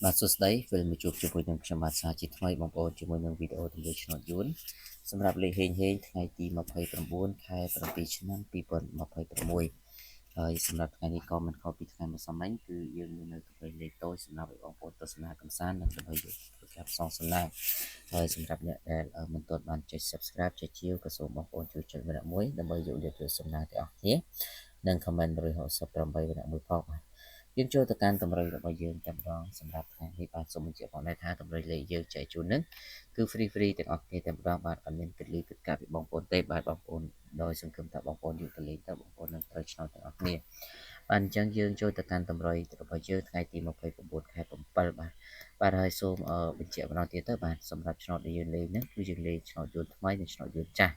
បាទសួស្តីពេលមកជួបជាមួយនឹងខ្ញុំបាទសាជាថ្មីបងប្អូនជាមួយនឹងវីដេអូទន្លេឆ្នោតយួនសម្រាប់លេខហេងថ្ងៃទី29ខែ7ឆ្នាំ2026ហើយសម្រាប់ថ្ងៃនេះក៏មិនខុសពីថ្ងៃម្សិលមិញគឺយើងមាននៅកម្រិតលេខតូចសម្រាប់ឲ្យបងប្អូនទស្សនាកម្សាន្តនិងដើម្បីយកធ្វើការផ្សងសំណាងហើយសម្រាប់អ្នកដែលមិនទាន់បានចុច Subscribe ចុចជាវក៏សូមបងប្អូនជួយចុចម្នាក់មួយដើម្បីយកលេខធ្វើសំណាងទាំងអស់គ្នានិង comment 168ម្នាក់មួយផងបាទយើងចូលទៅកាន់តម្រុយរបស់យើងតែម្ដងសម្រាប់ថ្ងៃនេះបាទសូមបញ្ជាក់បងថាតម្រុយលេខយើងចែកជូននឹងគឺ free ទាំងអស់គ្នាតែម្ដងបាទអត់មានគិតលុយគិតកាក់ពីបងប្អូនទេបាទបងប្អូនដោយសង្ឃឹមថាបងប្អូនយកទៅលេខទៅបងប្អូននឹងត្រូវឆ្នោតទាំងអស់គ្នាបាទអញ្ចឹងយើងចូលទៅកាន់តម្រុយរបស់យើងថ្ងៃទី29ខែ7បាទហើយសូមបញ្ជាក់ម្ដងទៀតទៅបាទសម្រាប់ឆ្នោតដែលយើងលេខហ្នឹងគឺយើងលេខឆ្នោតយួនថ្មីនិងឆ្នោតយួនចាស់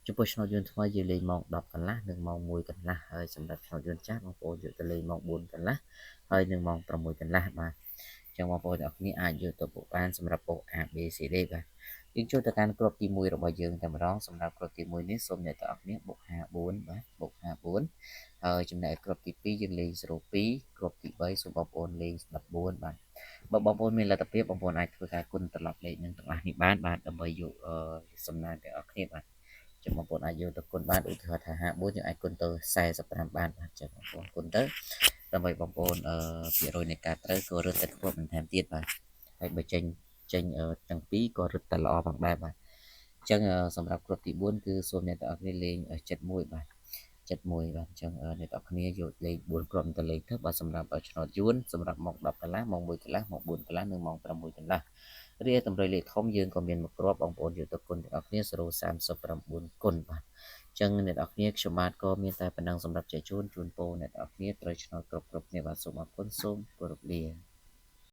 ចំពោះឆ្នោតយួនថ្មីយើងលេងម៉ោង10កន្លះនិងម៉ោង1កន្លះហើយសម្រាប់ឆ្នោតយួនចាស់បងប្អូនយកទៅលេងម៉ោង4កន្លះហើយនឹងម៉ោង6កន្លះបាទអញ្ចឹងបងប្អូនទាំងអស់គ្នាអាចយកទៅពុកបានសម្រាប់ពុក A B C D បាទយើងចូលទៅកាន់គ្រាប់ទី1របស់យើងតែម្ដងសម្រាប់គ្រាប់ទី1នេះសូមអ្នកទាំងអស់គ្នាបុក54បាទបុក54ហើយចំណែកគ្រាប់ទី2យើងលេង02គ្រាប់ទី3សូមបងប្អូនលេង14បាទបើបងប្អូនមានលទ្ធភាពបងប្អូនអាចធ្វើការគុណត្រឡប់លេខនឹងទាំងអស់នេះបានបាទដើម្បីយកសំណាងទាំងអស់គ្នាបាទចាំបងប្អូនអាចយកទៅគុណបានឧទាហរណ៍ថា54យើងអាចគុណទៅ45បានបាទចាំបងប្អូនគុណទៅដើម្បីបងប្អូនភាគរយនៃការត្រូវក៏រឹតតែខ្ពស់បន្ថែមទៀតបាទហើយបើចេញទាំងពីរក៏រឹតតែល្អផងដែរបាទអញ្ចឹងសម្រាប់គ្រាប់ទី4គឺសូមអ្នកទាំងអស់គ្នាលេង71បាទ71បាទអញ្ចឹងអ្នកទាំងអស់គ្នាយកលេខ4គ្រាប់ទៅលេខទៅបាទសម្រាប់ឆ្នោតយួនសម្រាប់ម៉ោង10កន្លះម៉ោង1កន្លះម៉ោង4កន្លះនិងម៉ោង6កន្លះរីឯតម្រុយលេខធំយើងក៏មានមួយគ្រាប់បងប្អូនយកទៅគុណទាំងអស់គ្នា039គុណបាទអញ្ចឹងអ្នកនរគ្នាខ្ញុំបាទក៏មានតែប៉ុណ្ណឹងសម្រាប់ចែកជូនពរអ្នកនរគ្នាត្រូវឆ្នោតគ្រប់គ្នាបាទសូមអរគុណសូមគោរពលា